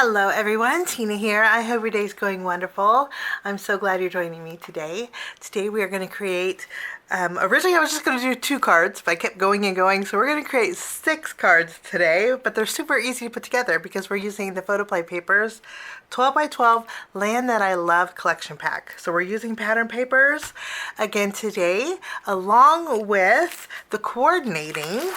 Hello everyone, Tina here. I hope your day's going wonderful. I'm so glad you're joining me today. Today we are going to create, originally I was just going to do 2 cards, but I kept going and going, so we're going to create 6 cards today, but they're super easy to put together because we're using the Photoplay papers 12 by 12 Land That I Love collection pack. So we're using pattern papers again today, along with the coordinating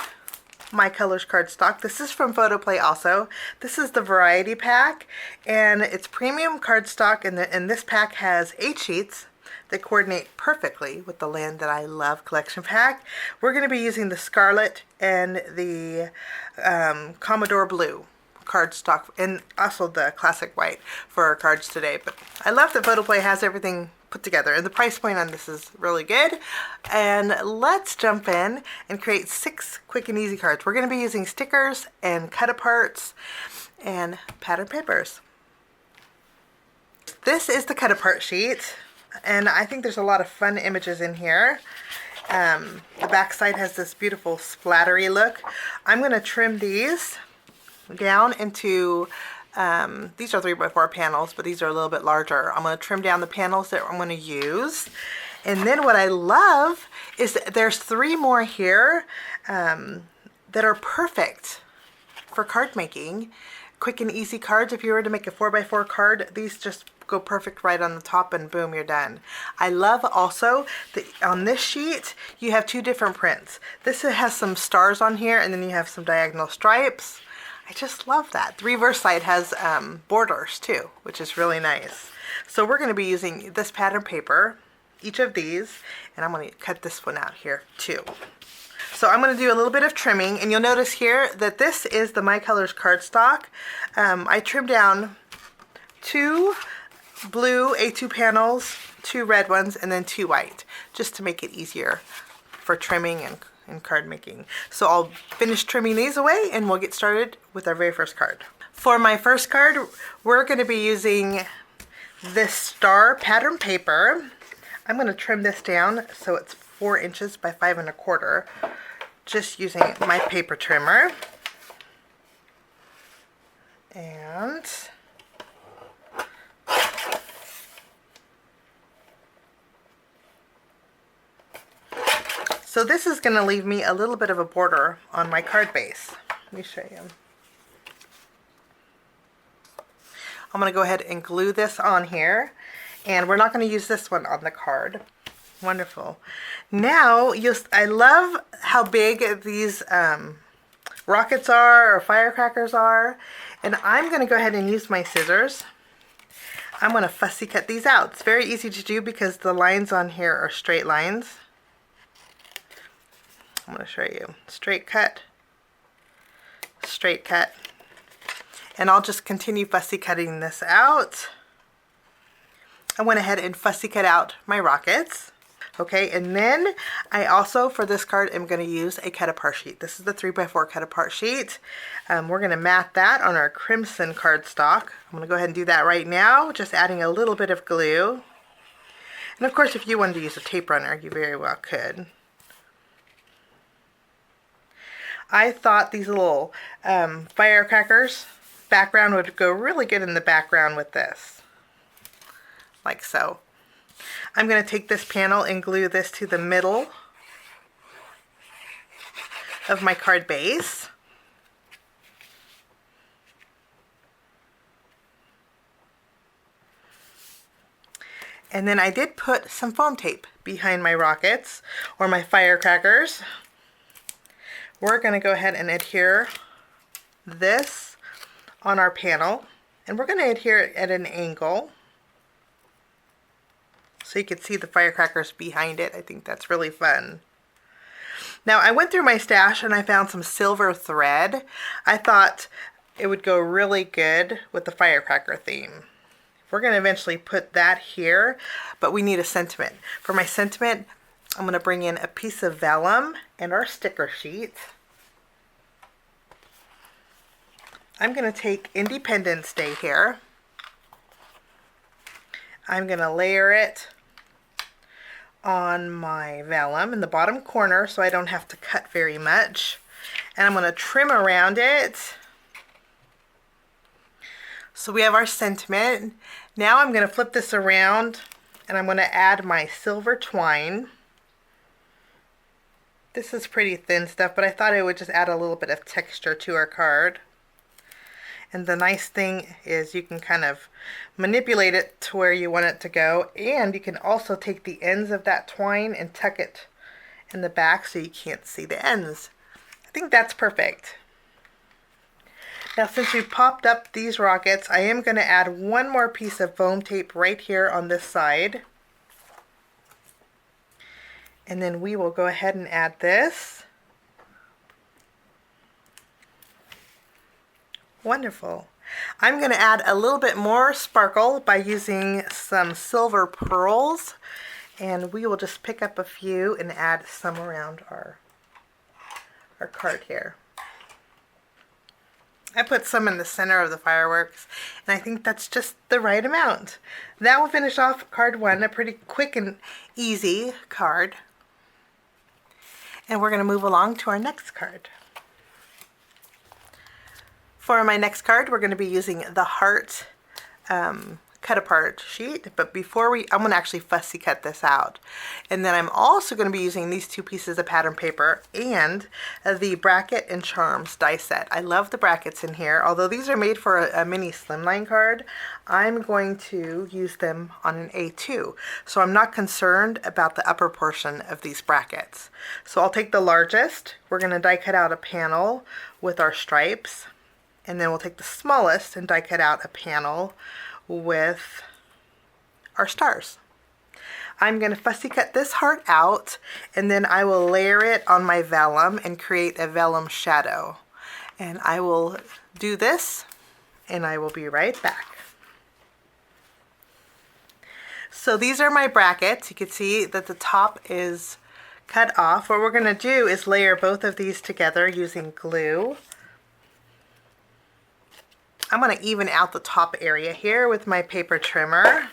My Colors cardstock. This is from Photoplay also. This is the variety pack, and it's premium cardstock, and this pack has 8 sheets that coordinate perfectly with the Land That I Love collection pack. We're going to be using the Scarlet and the Commodore Blue cardstock, and also the classic white for our cards today. But I love that Photoplay has everything put together, and the price point on this is really good. And let's jump in and create 6 quick and easy cards. We're going to be using stickers and cut aparts and pattern papers. This is the cut apart sheet, and I think there's a lot of fun images in here. The back side has this beautiful splattery look. I'm going to trim these down into these are 3x4 panels, but these are a little bit larger. I'm going to trim down the panels that I'm going to use. And then what I love is that there's 3 more here that are perfect for card making. Quick and easy cards. If you were to make a 4x4 card, these just go perfect right on the top, and boom, you're done. I love also that on this sheet you have 2 different prints. This has some stars on here, and then you have some diagonal stripes. I just love that. The reverse side has borders too, which is really nice. So we're going to be using this pattern paper, each of these, and I'm going to cut this one out here too. So I'm going to do a little bit of trimming, and you'll notice here that this is the My Colors cardstock. I trimmed down 2 blue A2 panels, 2 red ones, and then 2 white, just to make it easier for trimming and card making. So I'll finish trimming these away, and we'll get started with our very first card. For my first card, we're going to be using this star pattern paper. I'm going to trim this down so it's 4 inches by 5 1/4, just using my paper trimmer. And so this is going to leave me a little bit of a border on my card base. Let me show you. I'm going to go ahead and glue this on here, and we're not going to use this one on the card. Wonderful. Now, I love how big these rockets are, or firecrackers are, and I'm going to go ahead and use my scissors. I'm going to fussy cut these out. It's very easy to do because the lines on here are straight lines. I'm going to show you. Straight cut, and I'll just continue fussy cutting this out. I went ahead and fussy cut out my rockets. Okay, and then I also, for this card, am going to use a cut apart sheet. This is the 3x4 cut apart sheet. We're going to mat that on our crimson cardstock. I'm going to go ahead and do that right now, just adding a little bit of glue. And of course, if you wanted to use a tape runner, you very well could. I thought these little firecrackers background would go really good in the background with this, like so. I'm going to take this panel and glue this to the middle of my card base. And then I did put some foam tape behind my rockets or my firecrackers. We're going to go ahead and adhere this on our panel, and we're going to adhere it at an angle so you can see the firecrackers behind it. I think that's really fun. Now, I went through my stash and I found some silver thread. I thought it would go really good with the firecracker theme. We're going to eventually put that here, but we need a sentiment. For my sentiment, I'm going to bring in a piece of vellum and our sticker sheet. I'm going to take Independence Day here. I'm going to layer it on my vellum in the bottom corner so I don't have to cut very much. And I'm going to trim around it So we have our sentiment. Now I'm going to flip this around and I'm going to add my silver twine. This is pretty thin stuff, but I thought it would just add a little bit of texture to our card. And the nice thing is you can kind of manipulate it to where you want it to go, and you can also take the ends of that twine and tuck it in the back so you can't see the ends. I think that's perfect. Now since we popped up these rockets, I am going to add one more piece of foam tape right here on this side. And then we will go ahead and add this. Wonderful. I'm going to add a little bit more sparkle by using some silver pearls. And we will just pick up a few and add some around our card here. I put some in the center of the fireworks, and I think that's just the right amount. That will finish off card 1, a pretty quick and easy card. And we're going to move along to our next card. For my next card, we're going to be using the heart cut apart sheet, but before I'm going to actually fussy cut this out. And then I'm also going to be using these 2 pieces of pattern paper and the bracket and charms die set. I love the brackets in here. Although these are made for a mini slimline card, I'm going to use them on an A2. So I'm not concerned about the upper portion of these brackets. So I'll take the largest. We're going to die cut out a panel with our stripes. And then we'll take the smallest and die cut out a panel with our stars. I'm going to fussy cut this heart out, and then I will layer it on my vellum and create a vellum shadow. And I will do this, and I will be right back. So these are my brackets. You can see that the top is cut off. What we're going to do is layer both of these together using glue. I'm going to even out the top area here with my paper trimmer.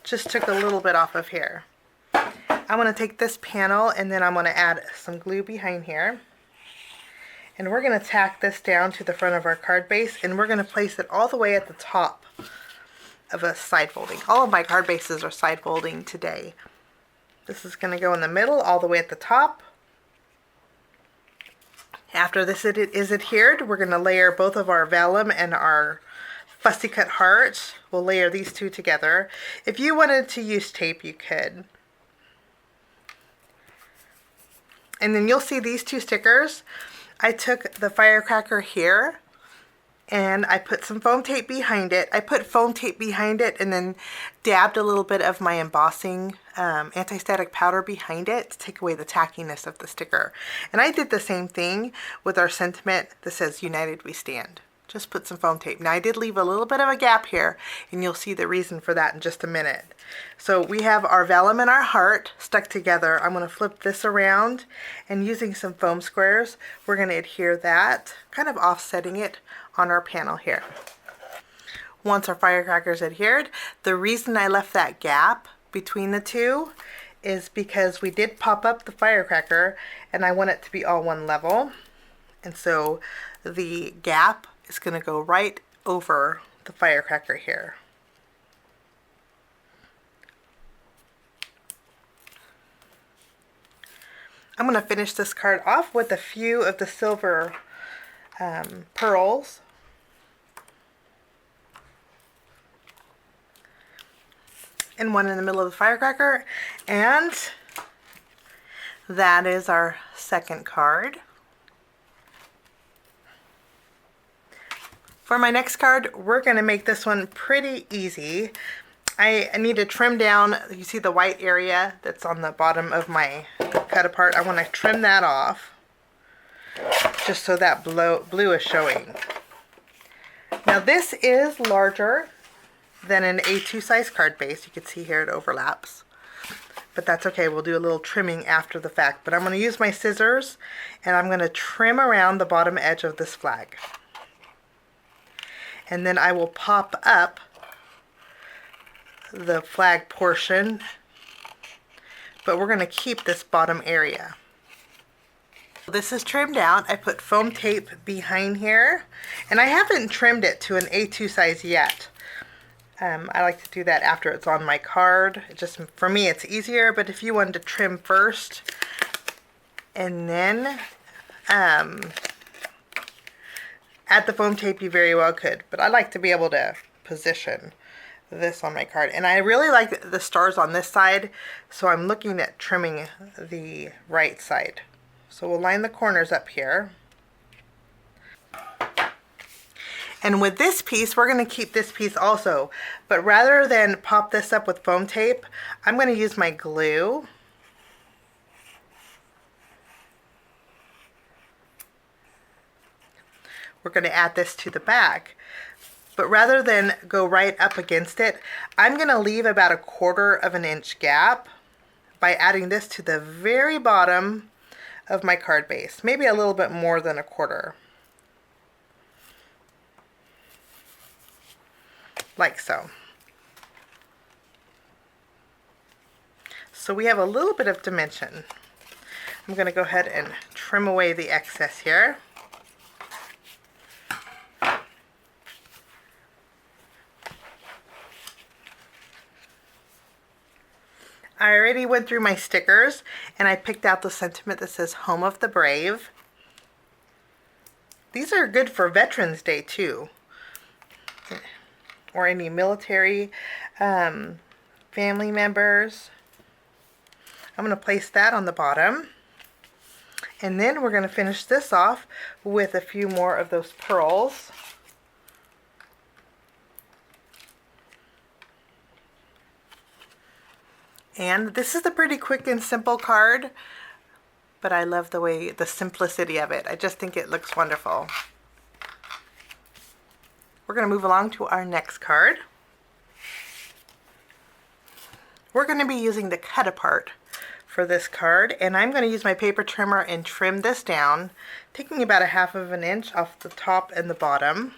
Just took a little bit off of here. I'm going to take this panel and then I'm going to add some glue behind here. And we're going to tack this down to the front of our card base, and we're going to place it all the way at the top of a side folding. All of my card bases are side folding today. This is going to go in the middle all the way at the top. After this is adhered, we're going to layer both of our vellum and our fussy cut heart. We'll layer these 2 together. If you wanted to use tape, you could. And then you'll see these 2 stickers. I took the Firecracker here and I put some foam tape behind it. I put foam tape behind it and then dabbed a little bit of my embossing anti-static powder behind it to take away the tackiness of the sticker. And I did the same thing with our sentiment that says United We Stand. Just put some foam tape. Now I did leave a little bit of a gap here, and you'll see the reason for that in just a minute. So we have our vellum and our heart stuck together. I'm going to flip this around, and using some foam squares, we're going to adhere that, kind of offsetting it on our panel here. Once our firecracker is adhered, the reason I left that gap between the 2 is because we did pop up the firecracker and I want it to be all one level. And so the gap is going to go right over the firecracker here. I'm going to finish this card off with a few of the silver pearls. And one in the middle of the firecracker, and that is our second card. For my next card, we're going to make this one pretty easy. I need to trim down, you see the white area that's on the bottom of my cut apart. I want to trim that off just so that blue is showing. Now this is larger than an A2 size card base. You can see here it overlaps, but that's okay. We'll do a little trimming after the fact. But I'm going to use my scissors and I'm going to trim around the bottom edge of this flag, and then I will pop up the flag portion, but we're going to keep this bottom area. This is trimmed out. I put foam tape behind here, and I haven't trimmed it to an A2 size yet. I like to do that after it's on my card. Just for me it's easier, but if you wanted to trim first and then add the foam tape, you very well could. But I like to be able to position this on my card. And I really like the stars on this side, so I'm looking at trimming the right side. So we'll line the corners up here. And with this piece, we're going to keep this piece also. But rather than pop this up with foam tape, I'm going to use my glue. We're going to add this to the back. But rather than go right up against it, I'm going to leave about 1/4 of an inch gap by adding this to the very bottom of my card base. Maybe a little bit more than 1/4. Like so. So we have a little bit of dimension. I'm going to go ahead and trim away the excess here. I already went through my stickers and I picked out the sentiment that says Home of the Brave. These are good for Veterans Day too, or any military family members. I'm going to place that on the bottom, and then we're going to finish this off with a few more of those pearls. And this is a pretty quick and simple card, but I love the simplicity of it. I just think it looks wonderful. We're going to move along to our next card. We're going to be using the cut apart for this card, and I'm going to use my paper trimmer and trim this down, taking about 1/2 of an inch off the top and the bottom.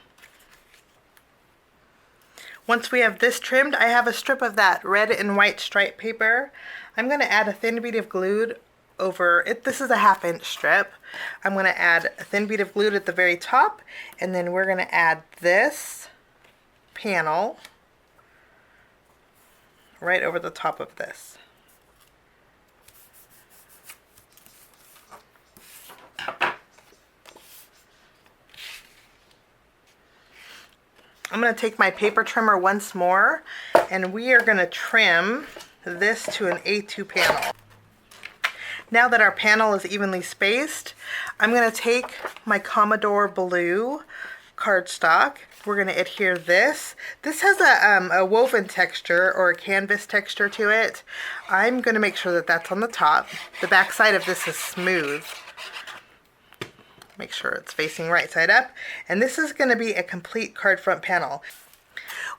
Once we have this trimmed, I have a strip of that red and white stripe paper. I'm going to add a thin bead of glue over it. This is a 1/2 inch strip. I'm going to add a thin bead of glue at the very top, and then we're going to add this panel right over the top of this. I'm going to take my paper trimmer once more, and we are going to trim this to an A2 panel. Now that our panel is evenly spaced, I'm going to take my Commodore Blue cardstock. We're going to adhere this. This has a woven texture or a canvas texture to it. I'm going to make sure that that's on the top. The back side of this is smooth. Make sure it's facing right side up. And this is going to be a complete card front panel.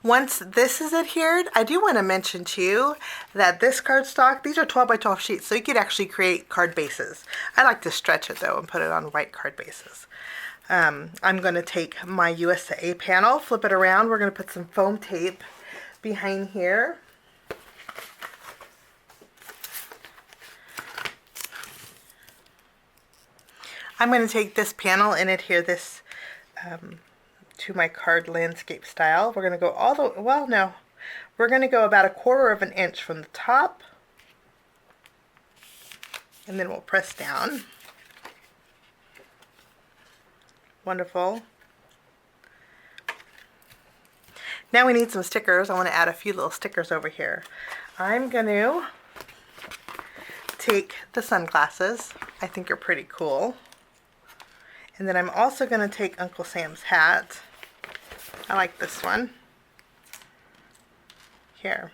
Once this is adhered, I do want to mention to you that this cardstock, these are 12 by 12 sheets, so you could actually create card bases. I like to stretch it though and put it on white card bases. I'm going to take my USA panel, flip it around. We're going to put some foam tape behind here. I'm going to take this panel and adhere this to my card landscape style. We're going to go all the way, well no, we're going to go about 1/4 of an inch from the top, and then we'll press down. Wonderful. Now we need some stickers. I want to add a few little stickers over here. I'm going to take the sunglasses. I think are pretty cool. And then I'm also going to take Uncle Sam's hat. I like this one. Here.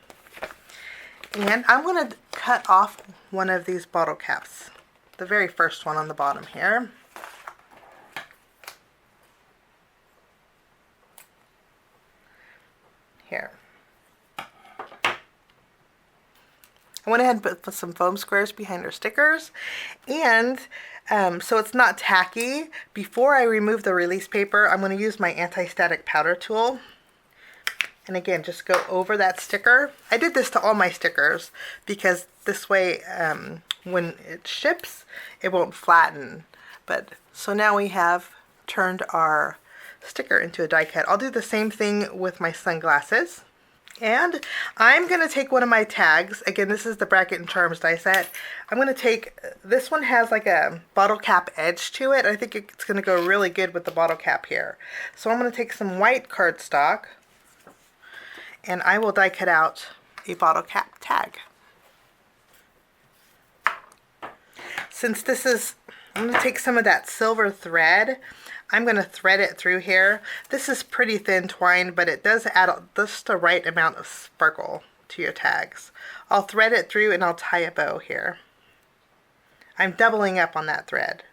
And I'm going to cut off one of these bottle caps. The very first one on the bottom here. Here. I went ahead and put some foam squares behind our stickers, and so it's not tacky. Before I remove the release paper, I'm going to use my Antistatic powder tool, and again just go over that sticker. I did this to all my stickers because this way when it ships it won't flatten But so now we have turned our sticker into a die cut. I'll do the same thing with my sunglasses. And I'm going to take one of my tags. Again, this is the Bracket and Charms die set. I'm going to take, this one has like a bottle cap edge to it. I think it's going to go really good with the bottle cap here. So I'm going to take some white cardstock and I will die cut out a bottle cap tag. Since this is, I'm going to take some of that silver thread. I'm going to thread it through here. This is pretty thin twine, but it does add just the right amount of sparkle to your tags. I'll thread it through and I'll tie a bow here. I'm doubling up on that thread.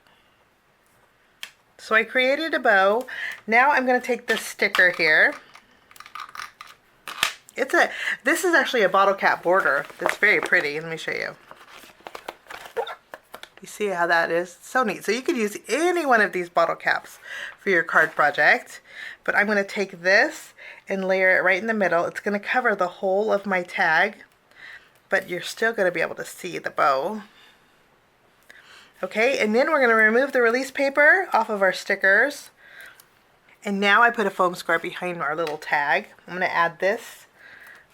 So I created a bow. Now I'm going to take this sticker here. This is actually a bottle cap border that's very pretty. Let me show you. You see how that is? So neat. So you could use any one of these bottle caps for your card project. But I'm going to take this and layer it right in the middle. It's going to cover the whole of my tag, but you're still going to be able to see the bow. Okay, and then we're going to remove the release paper off of our stickers. And now I put a foam square behind our little tag. I'm going to add this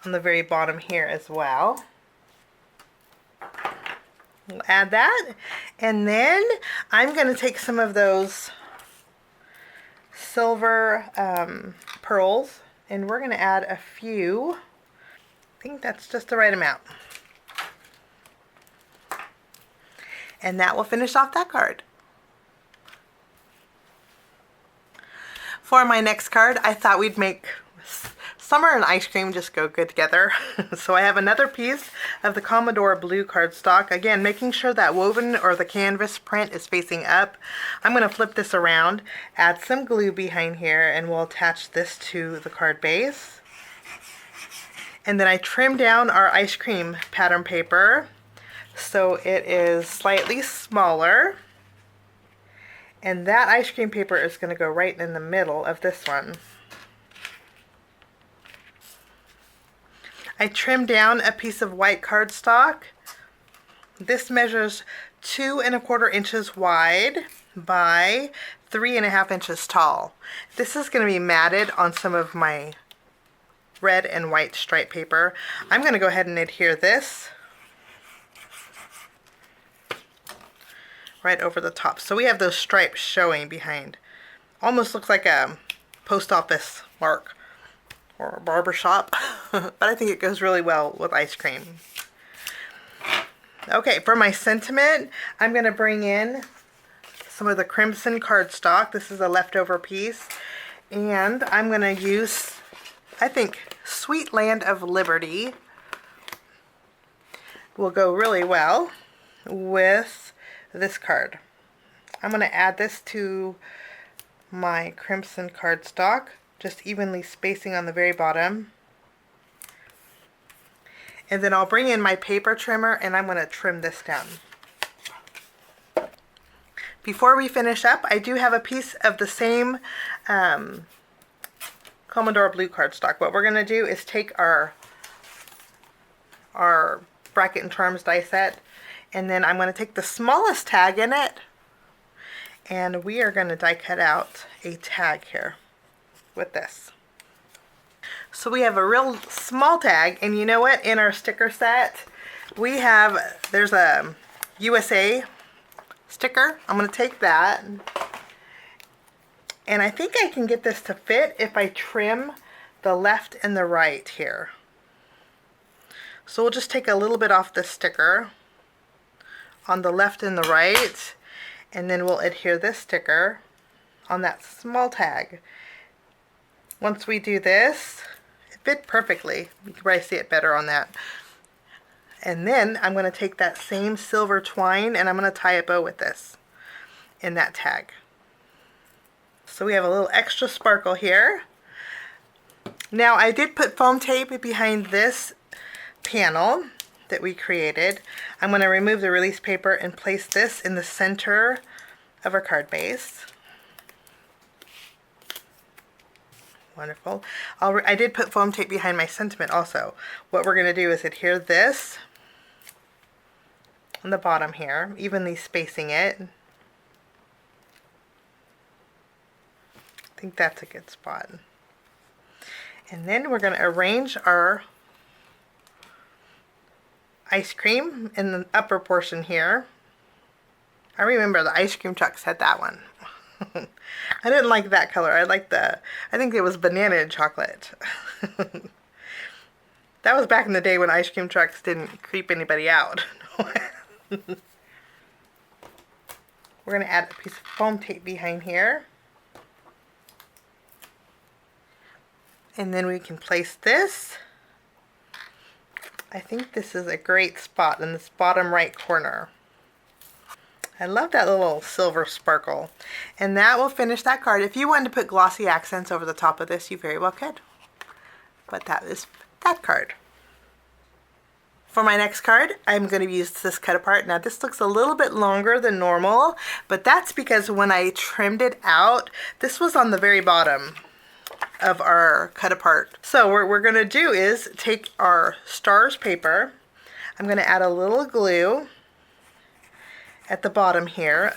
on the very bottom here as well. We'll add that, and then I'm going to take some of those silver pearls, and we're going to add a few. I think that's just the right amount. And that will finish off that card. For my next card, I thought we'd make summer and ice cream just go good together. So I have another piece of the Commodore blue cardstock. Again, making sure that woven or the canvas print is facing up. I'm going to flip this around, add some glue behind here, and we'll attach this to the card base. And then I trim down our ice cream pattern paper so it is slightly smaller. And that ice cream paper is going to go right in the middle of this one. I trimmed down a piece of white cardstock. This measures 2 1/4 inches wide by 3 1/2 inches tall. This is going to be matted on some of my red and white stripe paper. I'm going to go ahead and adhere this right over the top. So we have those stripes showing behind. Almost looks like a post office mark or a barber shop, but I think it goes really well with ice cream. Okay, for my sentiment, I'm going to bring in some of the crimson cardstock. This is a leftover piece, and I'm going to use, I think, Sweet Land of Liberty will go really well with this card. I'm going to add this to my crimson cardstock, just evenly spacing on the very bottom. And then I'll bring in my paper trimmer and I'm going to trim this down. Before we finish up, I do have a piece of the same Commodore blue cardstock. What we're going to do is take our Bracket and Charms die set, and then I'm going to take the smallest tag in it, and we are going to die cut out a tag here with this. So we have a real small tag, and you know what? In our sticker set, there's a USA sticker. I'm going to take that, and I think I can get this to fit if I trim the left and the right here. So we'll just take a little bit off the sticker on the left and the right, and then we'll adhere this sticker on that small tag. Once we do this, it fit perfectly. You can probably see it better on that. And then I'm going to take that same silver twine and I'm going to tie a bow with this in that tag. So we have a little extra sparkle here. Now I did put foam tape behind this panel that we created. I'm going to remove the release paper and place this in the center of our card base. Wonderful. I did put foam tape behind my sentiment also. What we're going to do is adhere this on the bottom here, evenly spacing it. I think that's a good spot. And then we're going to arrange our ice cream in the upper portion here. I remember the ice cream trucks had that one. I didn't like that color. I think it was banana and chocolate. That was back in the day when ice cream trucks didn't creep anybody out. We're going to add a piece of foam tape behind here. And then we can place this. I think this is a great spot in this bottom right corner. I love that little silver sparkle. And that will finish that card. If you wanted to put glossy accents over the top of this, you very well could. But that is that card. For my next card, I'm going to use this cut apart. Now this looks a little bit longer than normal, but that's because when I trimmed it out, this was on the very bottom of our cut apart. So what we're going to do is take our SHEARS paper. I'm going to add a little glue at the bottom here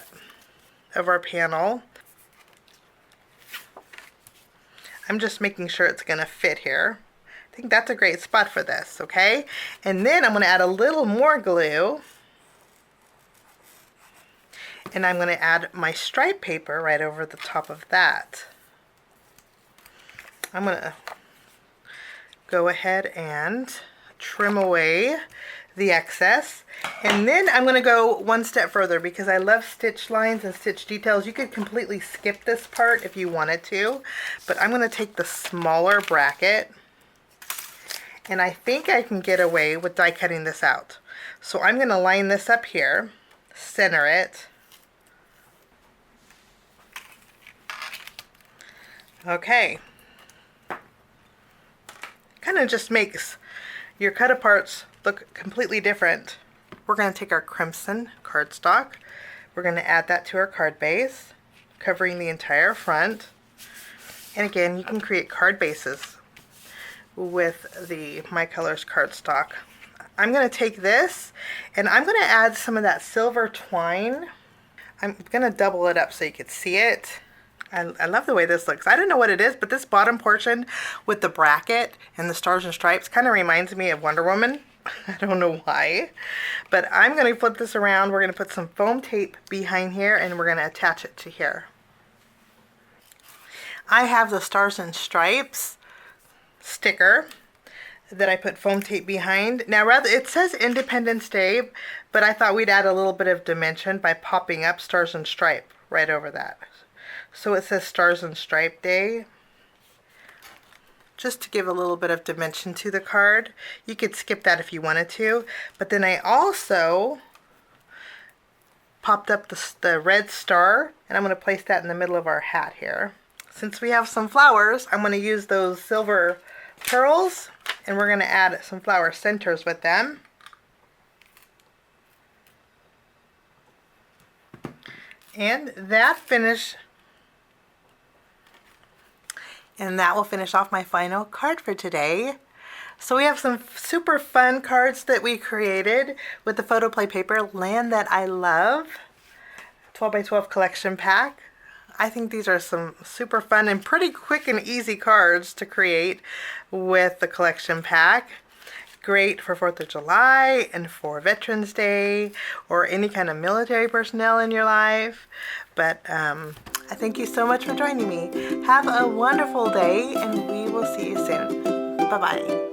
of our panel. I'm just making sure it's going to fit here. I think that's a great spot for this, okay? And then I'm going to add a little more glue. And I'm going to add my stripe paper right over the top of that. I'm going to go ahead and trim away the excess. And then I'm going to go one step further because I love stitch lines and stitch details. You could completely skip this part if you wanted to, but I'm going to take the smaller bracket, and I think I can get away with die cutting this out. So I'm going to line this up here, center it. Okay. Kind of just makes your cut aparts look completely different. We're going to take our crimson cardstock. We're going to add that to our card base, covering the entire front. And again, you can create card bases with the My Colors cardstock. I'm going to take this and I'm going to add some of that silver twine. I'm going to double it up so you can see it. I love the way this looks. I don't know what it is, but this bottom portion with the bracket and the stars and stripes kind of reminds me of Wonder Woman. I don't know why, but I'm going to flip this around. We're going to put some foam tape behind here and we're going to attach it to here. I have the stars and stripes sticker that I put foam tape behind. Now it says Independence Day, but I thought we'd add a little bit of dimension by popping up stars and stripe right over that. So it says Stars and Stripe Day, just to give a little bit of dimension to the card. You could skip that if you wanted to, but then I also popped up the red star, and I'm going to place that in the middle of our hat here. Since we have some flowers, I'm going to use those silver pearls, and we're going to add some flower centers with them. And that will finish off my final card for today. So we have some super fun cards that we created with the Photoplay paper, Land That I Love, 12 by 12 collection pack. I think these are some super fun and pretty quick and easy cards to create with the collection pack. Great for 4th of July and for Veterans Day or any kind of military personnel in your life. But I thank you so much for joining me. Have a wonderful day and we will see you soon. Bye-bye.